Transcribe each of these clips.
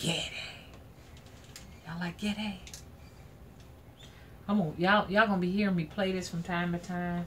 get it. Y'all like get it? Y'all gonna be hearing me play this from time to time.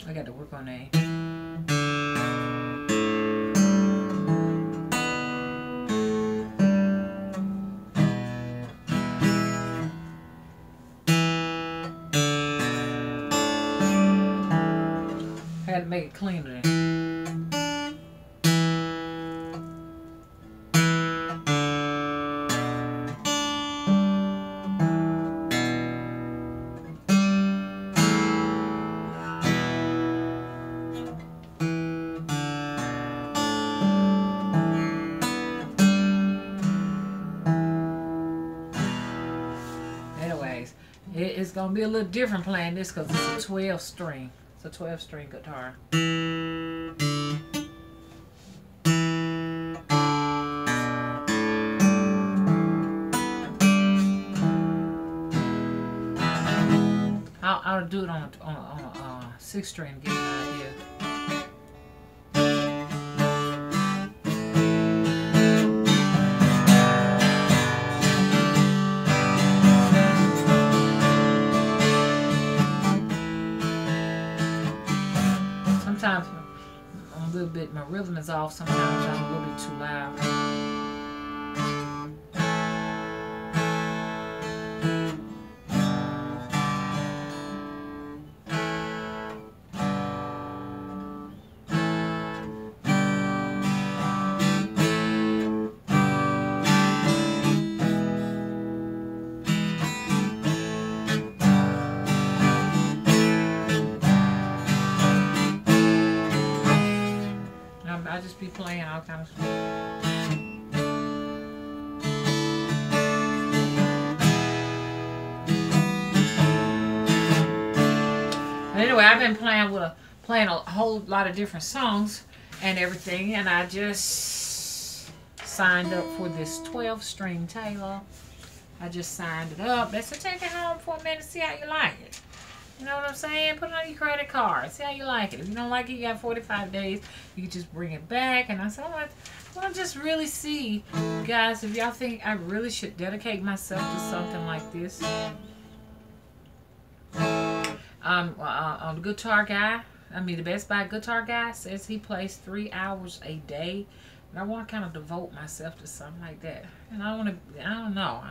I got to work on that. I had to make it cleaner. Anyways, it's going to be a little different playing this because it's a 12 string. It's a 12 string guitar. I'll do it on a 6 string to give you an idea. Sometimes I'm a little bit, my rhythm is off. Sometimes I'm a little bit too loud. I just be playing all kinds of stuff. Anyway, I've been playing a whole lot of different songs and everything, and I just signed up for this 12-string Taylor. I just signed it up. Let's take it home for a minute, see how you like it. You know what I'm saying? Put it on your credit card. See how you like it. If you don't like it, you got 45 days. You can just bring it back. And I said, I want to just really see, guys, if y'all think I really should dedicate myself to something like this. The guitar guy, the Best Buy guitar guy says he plays 3 hours a day. And I want to kind of devote myself to something like that. And I don't know.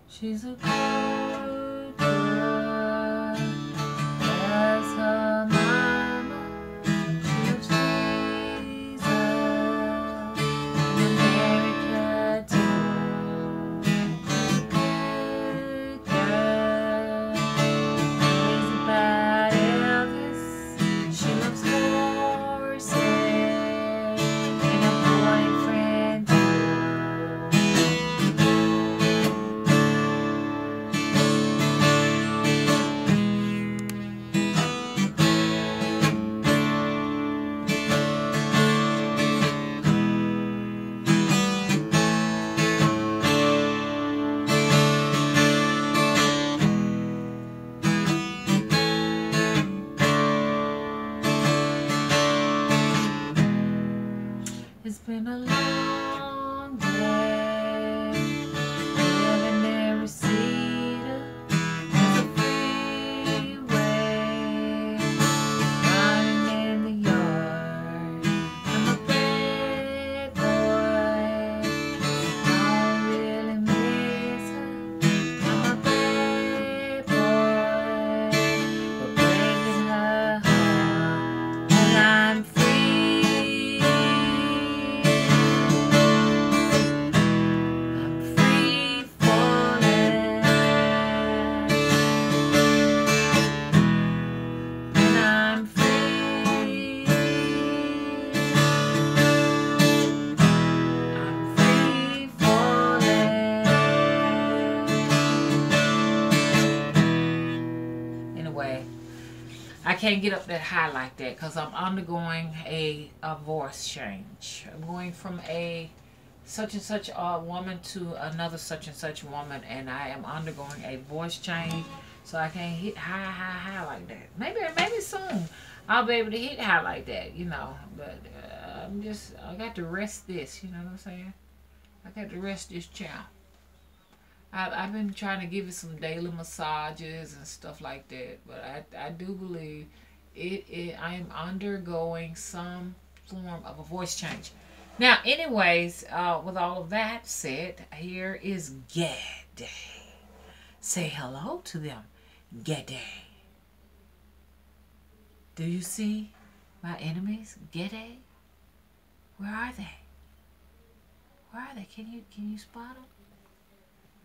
She's a been a long day. Living every cedar has a freeway. Running in the yard. I'm a bad boy. Don't really miss her. I'm a bad boy. But breaking her heart. And I'm free. I can't get up that high like that because I'm undergoing a voice change. I'm going from a such and such woman to another such and such woman, and I am undergoing a voice change, so I can't hit high like that. Maybe soon I'll be able to hit high like that, you know. But I got to rest this, you know what I'm saying? I got to rest this child. I've been trying to give it some daily massages and stuff like that, but I do believe I am undergoing some form of a voice change. Now, anyways, with all of that said, here is Gede. Say hello to them, Gede. Do you see my enemies, Gede? Where are they? Where are they? Can you spot them?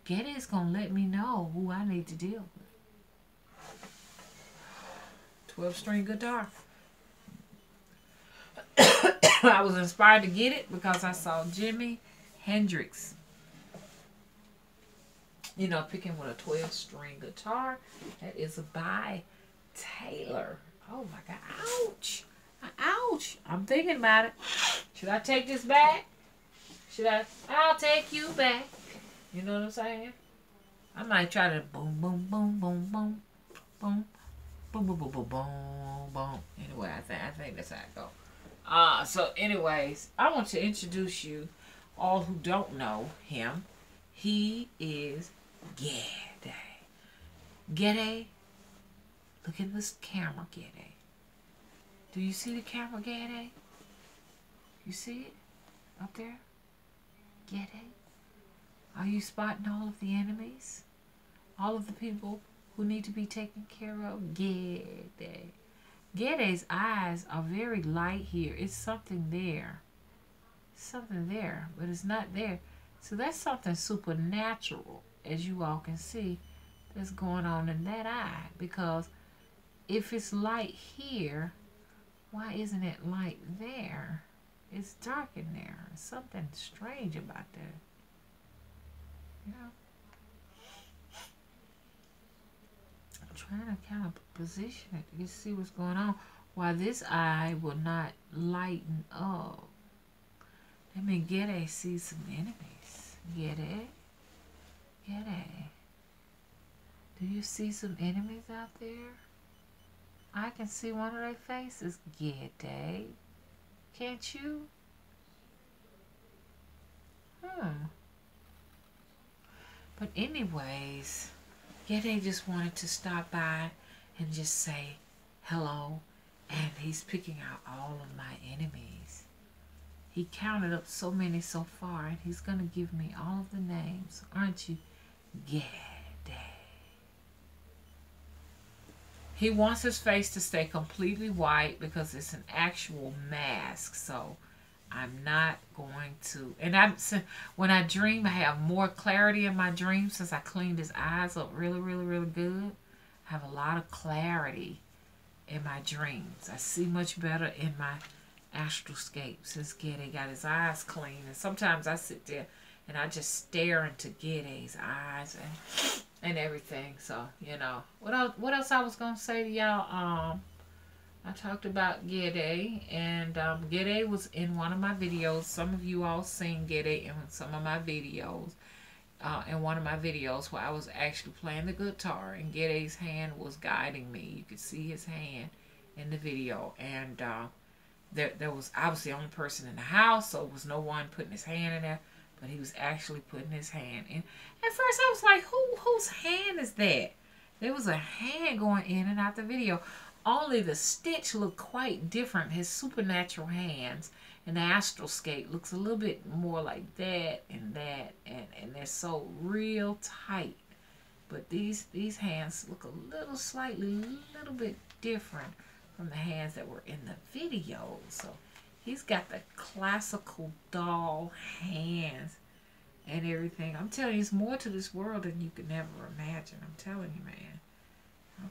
Gede is going to let me know who I need to deal with. 12-string guitar. I was inspired to get it because I saw Jimi Hendrix, you know, picking with a 12-string guitar. That is by Taylor. Oh my God. Ouch. Ouch. I'm thinking about it. Should I take this back? I'll take you back. You know what I'm saying? I might try to boom, boom, boom, boom, boom, boom, boom, boom, boom, boom, boom, boom. Anyway, I think that's how it goes. So anyways, I want to introduce you all who don't know him. He is Gede. Gede, look at this camera, Gede. Do you see the camera, Gede? You see it up there? Gede? Are you spotting all of the enemies? All of the people who need to be taken care of? Gede. Gede's eyes are very light here. It's something there. Something there, but it's not there. So that's something supernatural, as you all can see, that's going on in that eye. Because if it's light here, why isn't it light there? It's dark in there. There's something strange about that. Yeah. I'm trying to kind of position it to see what's going on. Why this eye will not lighten up. Let me Gede see some enemies. Gede. Do you see some enemies out there? I can see one of their faces. Gede. Can't you? But anyways, Gede just wanted to stop by and just say hello. And he's picking out all of my enemies. He counted up so many so far, and he's going to give me all of the names. Aren't you, Gede? He wants his face to stay completely white because it's an actual mask. So I'm not going to. And when I dream, I have more clarity in my dreams since I cleaned his eyes up really, really, really good. I have a lot of clarity in my dreams. I see much better in my astroscape since Gede got his eyes clean. And sometimes I sit there and I just stare into Gede's eyes and everything. So, you know. What else I was going to say to y'all? I talked about Gede, and Gede was in one of my videos. Some of you all seen Gede in some of my videos. In one of my videos where I was actually playing the guitar, and Gede's hand was guiding me. You could see his hand in the video, and there was, I was the only person in the house, so it was no one putting his hand in there, but he was actually putting his hand in. At first I was like, whose hand is that? There was a hand going in and out the video. Only the stitch looked quite different. His supernatural hands and the astral skate looks a little bit more like that, and they're so real tight. But these hands look a little bit different from the hands that were in the video. So he's got the classical doll hands and everything. I'm telling you, it's more to this world than you could never imagine. I'm telling you, man.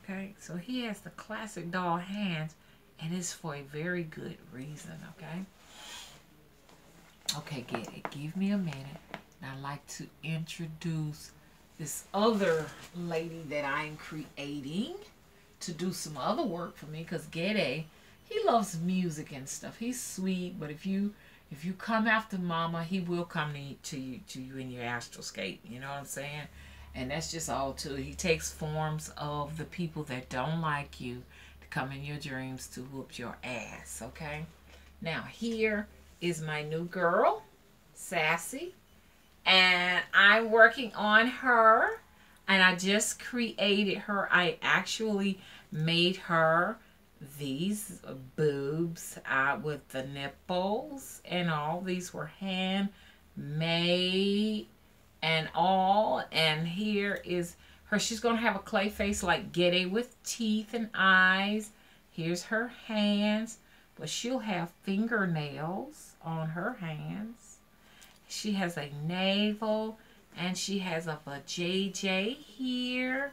Okay, so he has the classic doll hands, and it's for a very good reason, okay? Okay, get it. Give me a minute. And I'd like to introduce this other lady that I'm creating to do some other work for me, because Gede, he loves music and stuff. He's sweet, but if you come after Mama, he will come to you in your astral skate. You know what I'm saying? And that's just all too. He takes forms of the people that don't like you to come in your dreams to whoop your ass. Okay. Now here is my new girl, Sassy, and I'm working on her. And I just created her. I actually made her these boobs with the nipples and all. These were handmade and all. And here is her. She's going to have a clay face like Getty with teeth and eyes. Here's her hands. But she'll have fingernails on her hands. She has a navel. And she has a JJ here,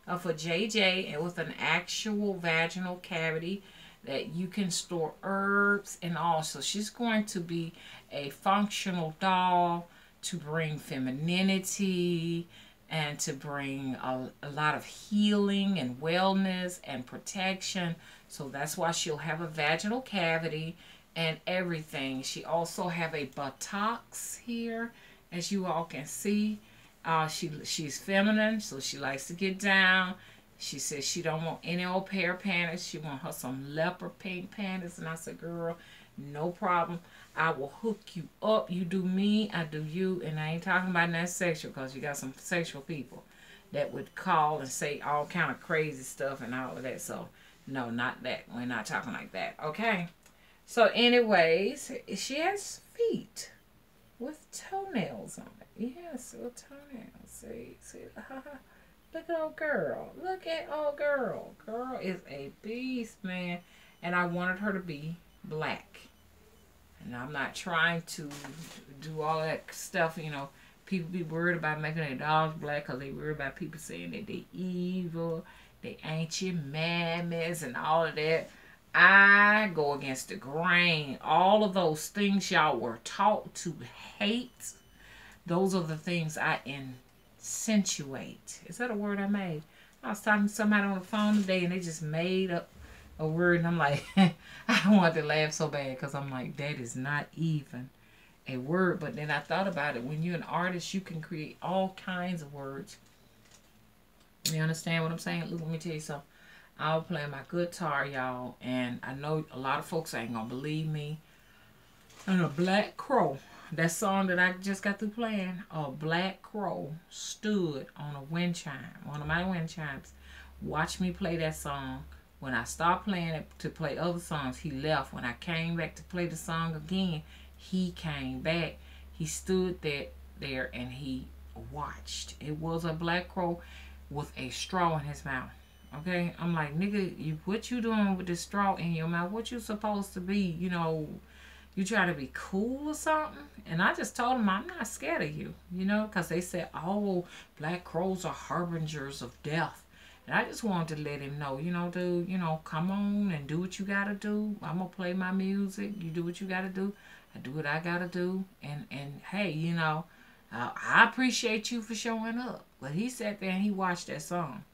of a JJ, and with an actual vaginal cavity that you can store herbs and all. So she's going to be a functional doll to bring femininity and to bring a lot of healing and wellness and protection. So that's why she'll have a vaginal cavity and everything. She also have a buttocks here. As you all can see, she's feminine, so she likes to get down. She says she don't want any old pair of panties. She want her some leopard pink panties. And I said, girl, no problem. I will hook you up. You do me, I do you. And I ain't talking about that sexual, because you got some sexual people that would call and say all kind of crazy stuff and all of that. So, no, not that. We're not talking like that. Okay? So, anyways, she has feet with toenails on it. Yes, with toenails. See, look at old girl. Look at old girl. Girl is a beast, man. And I wanted her to be black. And I'm not trying to do all that stuff, you know. People be worried about making their dogs black because they worried about people saying that they evil, they ancient mammies and all of that. I go against the grain. All of those things y'all were taught to hate, those are the things I accentuate. Is that a word I made? I was talking to somebody on the phone today, and they just made up a word, and I'm like, I wanted to laugh so bad, because I'm like, that is not even a word. But then I thought about it. When you're an artist, you can create all kinds of words. You understand what I'm saying? Look, let me tell you something. I'll play my guitar, y'all, and I know a lot of folks ain't gonna believe me. And a black crow, that song that I just got through playing, a black crow stood on a wind chime, one of my wind chimes. Watch me play that song. When I stopped playing it to play other songs, he left. When I came back to play the song again, he came back. He stood there and he watched. It was a black crow with a straw in his mouth. Okay, I'm like, nigga, what you doing with this straw in your mouth? What you supposed to be? You know, you try to be cool or something? And I just told him, I'm not scared of you, you know, because they said, oh, black crows are harbingers of death. And I just wanted to let him know, you know, dude, you know, come on and do what you got to do. I'm going to play my music. You do what you got to do. I do what I got to do. And hey, you know, I appreciate you for showing up. But he sat there and he watched that song.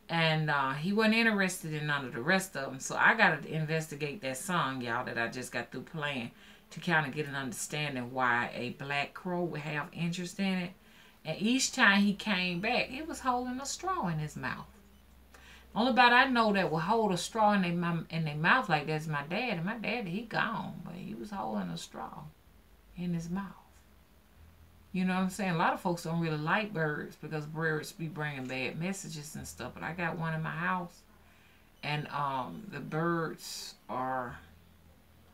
And he wasn't interested in none of the rest of them. So I got to investigate that song, y'all, that I just got through playing to kind of get an understanding why a black crow would have interest in it. And each time he came back, he was holding a straw in his mouth. Only about I know that will hold a straw in their mouth like that's my dad. And my daddy, he gone, but he was holding a straw in his mouth. You know what I'm saying? A lot of folks don't really like birds because birds be bringing bad messages and stuff. But I got one in my house, and the birds are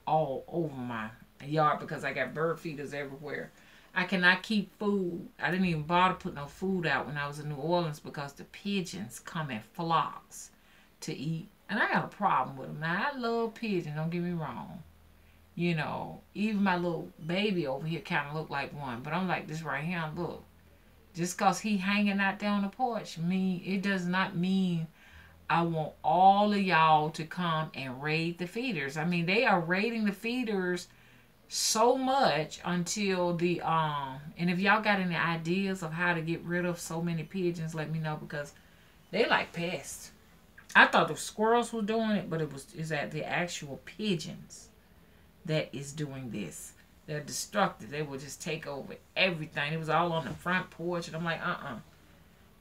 all over my yard because I got bird feeders everywhere. I cannot keep food. I didn't even bother putting no food out when I was in New Orleans because the pigeons come in flocks to eat. And I got a problem with them. Now, I love pigeons, don't get me wrong. You know, even my little baby over here kind of look like one. But I'm like, this right here, look. Just because he hanging out there on the porch, it does not mean I want all of y'all to come and raid the feeders. I mean, they are raiding the feeders so much until the and if y'all got any ideas of how to get rid of so many pigeons, let me know because they like pests. I thought the squirrels were doing it, but it's that the actual pigeons that is doing this. They're destructive. They will just take over everything. It was all on the front porch, and I'm like,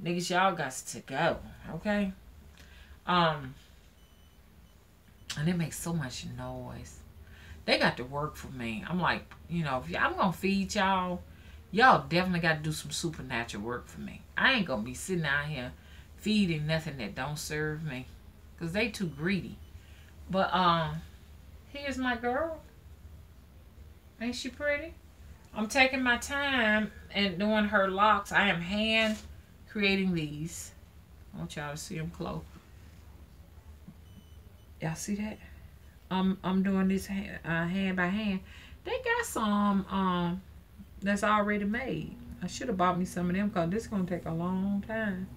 niggas, y'all got to go, okay? And it makes so much noise. They got to work for me. I'm like, you know, if I'm going to feed y'all, y'all definitely got to do some supernatural work for me. I ain't going to be sitting out here feeding nothing that don't serve me. Because they too greedy. But, here's my girl. Ain't she pretty? I'm taking my time and doing her locks. I am hand creating these. I want y'all to see them close. Y'all see that? I'm doing this hand by hand. They got some that's already made. I should have bought me some of them because this is going to take a long time.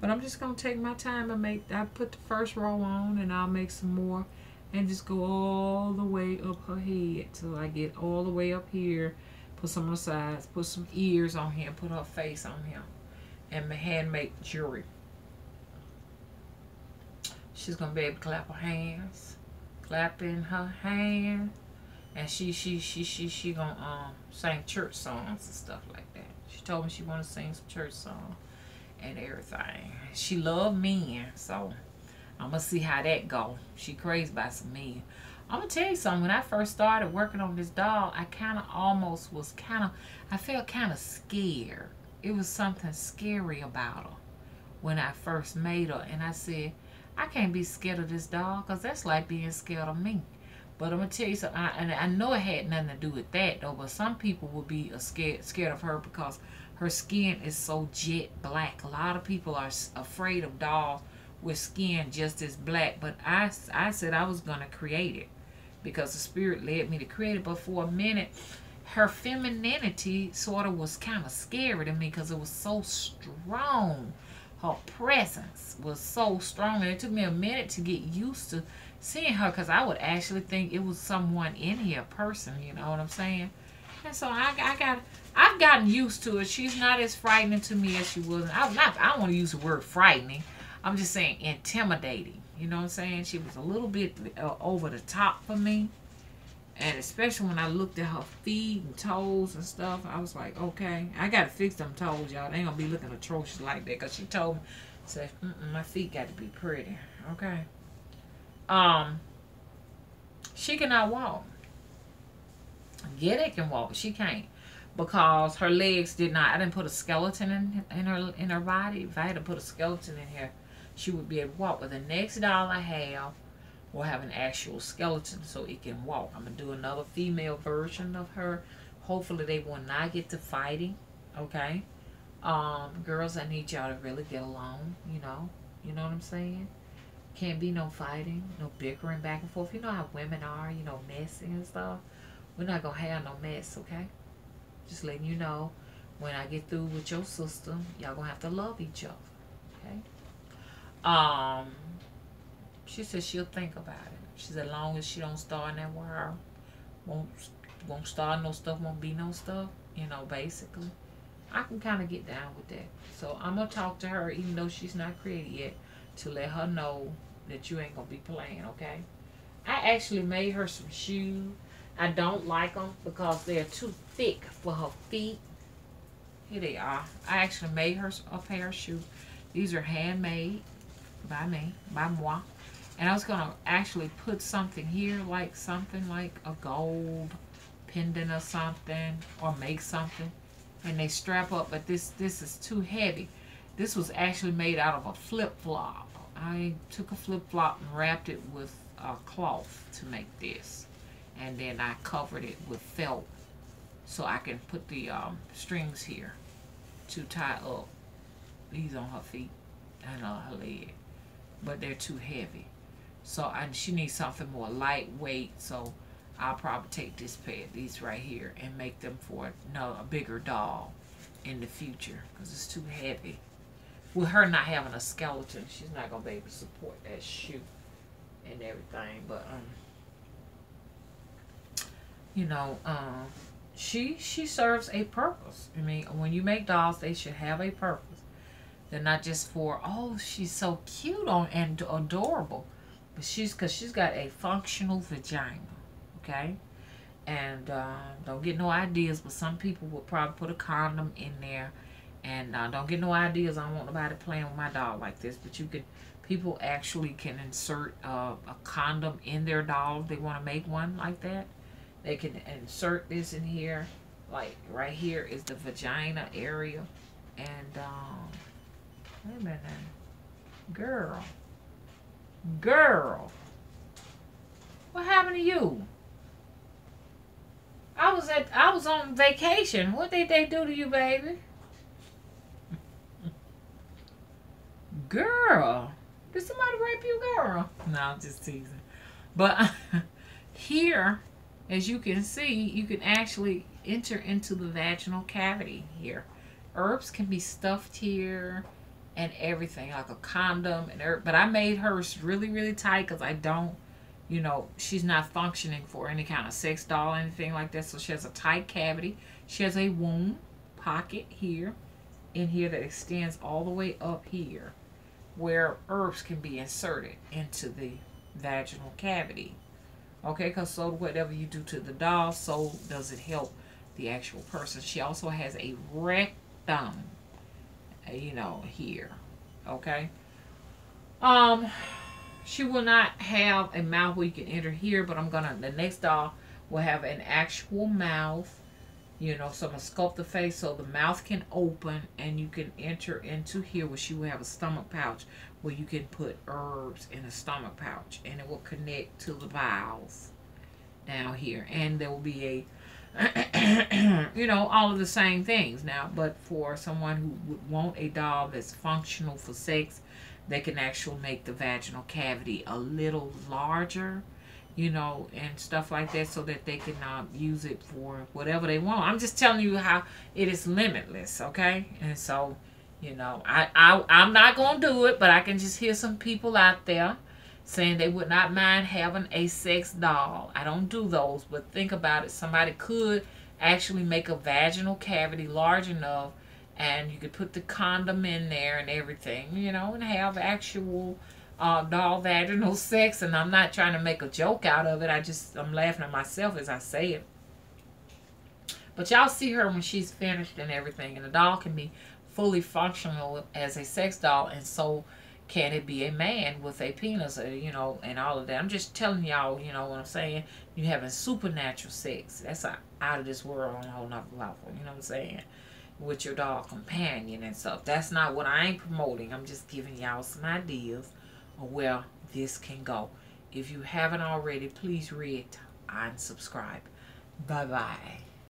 But I'm just going to take my time and I put the first row on and I'll make some more and just go all the way up her head till I get all the way up here. Put some on the sides, put some ears on here, put her face on here, and my handmade jewelry. She's going to be able to clap her hands. Clapping her hand, and she gonna sing church songs and stuff like that. She told me she wanna sing some church songs and everything. She love men, so I'm gonna see how that go. She crazy about some men. I'm gonna tell you something. When I first started working on this doll, I felt kind of scared. It was something scary about her when I first made her, and I said, I can't be scared of this doll because that's like being scared of me. But I'm going to tell you something. I know it had nothing to do with that, though. But some people will be scared of her because her skin is so jet black. A lot of people are afraid of dolls with skin just as black. But I said I was going to create it because the spirit led me to create it. But for a minute, her femininity sort of was kind of scary to me because it was so strong. Her presence was so strong, and it took me a minute to get used to seeing her because I would actually think it was someone in here, a person, you know what I'm saying? And so I've gotten used to it. She's not as frightening to me as she was. I don't want to use the word frightening. I'm just saying intimidating. You know what I'm saying? She was a little bit over the top for me. And especially when I looked at her feet and toes and stuff, I was like, okay, I got to fix them toes, y'all. They ain't going to be looking atrocious like that. Because she told me, said, my feet got to be pretty. Okay. She cannot walk. Yeah, they can walk. She can't. Because her legs did not, I didn't put a skeleton in her body. If I had to put a skeleton in here, she would be able to walk. But the next doll I have will have an actual skeleton so it can walk. I'm going to do another female version of her. Hopefully they will not get to fighting. Okay? Girls, I need y'all to really get along, you know. You know what I'm saying? Can't be no fighting, no bickering back and forth. You know how women are, you know, messy and stuff. We're not going to have no mess, okay? Just letting you know, when I get through with your sister, y'all going to have to love each other, okay? She said she'll think about it. She said as long as she don't start in that wire, won't start no stuff, won't be no stuff, you know, basically. I can kind of get down with that. So I'm going to talk to her, even though she's not created yet, to let her know that you ain't going to be playing, okay? I actually made her some shoes. I don't like them because they're too thick for her feet. Here they are. I actually made her a pair of shoes. These are handmade. by me, by moi. And I was going to actually put something here, like something like a gold pendant or something, or make something. And they strap up, but this is too heavy. This was actually made out of a flip-flop. I took a flip-flop and wrapped it with a cloth to make this. And then I covered it with felt so I can put the strings here to tie up these on her feet and her leg. But they're too heavy. So she needs something more lightweight. So I'll probably take this pair, these right here, and make them for a bigger doll in the future because it's too heavy. With her not having a skeleton, she's not gonna be able to support that shoe and everything. But you know, she serves a purpose. I mean, when you make dolls, they should have a purpose. They're not just for, oh, she's so cute and adorable, but because she's got a functional vagina, okay? And don't get no ideas, but some people will probably put a condom in there. And don't get no ideas. I don't want nobody playing with my doll like this, but people actually can insert a condom in their doll if they want to make one like that. They can insert this in here, like right here is the vagina area, and wait a minute, girl, what happened to you? I was on vacation. What did they do to you, baby? Girl, did somebody rape you, girl? No, I'm just teasing. But here, as you can see, you can actually enter into the vaginal cavity here. Herbs can be stuffed here and everything, like a condom and herb. But I made hers really, really tight because I don't, you know, she's not functioning for any kind of sex doll or anything like that. So she has a tight cavity. She has a womb pocket here, in here, that extends all the way up here, where herbs can be inserted into the vaginal cavity. Okay, because so whatever you do to the doll, so does it help the actual person. She also has a rectum, you know, here. Okay. She will not have a mouth where you can enter here, but the next doll will have an actual mouth. You know, so I'm going to sculpt the face so the mouth can open and you can enter into here where she will have a stomach pouch where you can put herbs in a stomach pouch and it will connect to the bowels down here. And there will be a, you know, all of the same things now. But for someone who would want a doll that's functional for sex, they can actually make the vaginal cavity a little larger, you know, and stuff like that, so that they can use it for whatever they want. I'm just telling you how it is limitless, okay? And so, you know, I'm not going to do it, but I can just hear some people out there saying they would not mind having a sex doll. I don't do those, but think about it. Somebody could actually make a vaginal cavity large enough, and you could put the condom in there and everything, you know, and have actual doll vaginal sex. And I'm not trying to make a joke out of it. I'm laughing at myself as I say it. But y'all see her when she's finished and everything. And the doll can be fully functional as a sex doll, and so can it be a man with a penis, you know, and all of that. I'm just telling y'all, you know what I'm saying? You having supernatural sex. That's out of this world on a whole nother level. You know what I'm saying? With your doll companion and stuff. That's not what I ain't promoting. I'm just giving y'all some ideas of where this can go. If you haven't already, please read and subscribe. Bye-bye.